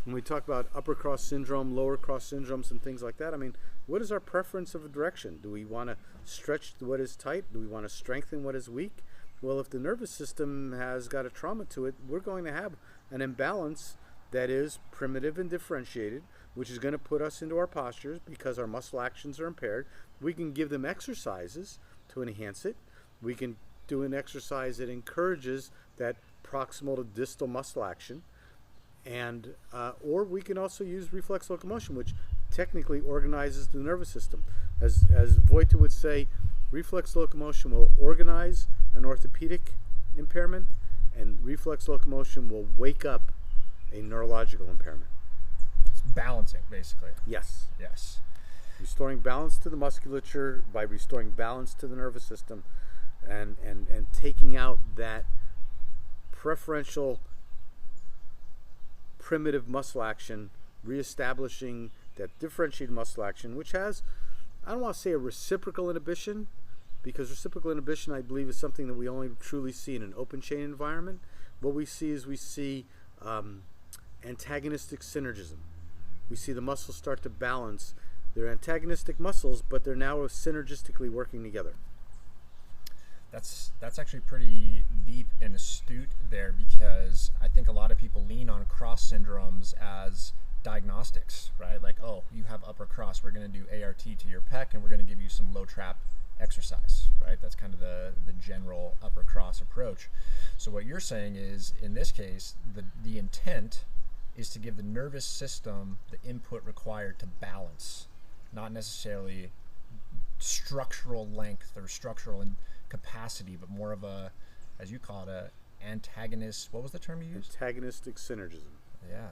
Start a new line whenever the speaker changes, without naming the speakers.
when we talk about upper cross syndrome, lower cross syndromes, and things like that, I mean, what is our preference of a direction? Do we want to stretch what is tight? Do we want to strengthen what is weak? Well, if the nervous system has got a trauma to it, we're going to have an imbalance that is primitive and differentiated, which is going to put us into our postures because our muscle actions are impaired. We can give them exercises to enhance it. We can do an exercise that encourages that proximal to distal muscle action. And or we can also use reflex locomotion, which technically organizes the nervous system. As Voita would say, reflex locomotion will organize an orthopedic impairment, and reflex locomotion will wake up a neurological impairment.
It's balancing, basically.
Yes.
Yes.
Restoring balance to the musculature by restoring balance to the nervous system, and taking out that preferential primitive muscle action, reestablishing that differentiated muscle action, which has, I don't want to say a reciprocal inhibition, because reciprocal inhibition, I believe, is something that we only truly see in an open chain environment. What we see is antagonistic synergism. We see the muscles start to balance. They're antagonistic muscles, but they're now synergistically working together.
That's actually pretty deep and astute there, because I think a lot of people lean on cross syndromes as diagnostics, right? Like, oh, you have upper cross, we're going to do ART to your pec, and we're going to give you some low trap exercise, right? That's kind of the general upper cross approach. So what you're saying is, in this case, the intent is to give the nervous system the input required to balance, not necessarily structural length or structural capacity, but more of a, as you call it, a antagonist. What was the term you used?
Antagonistic synergism.
Yeah.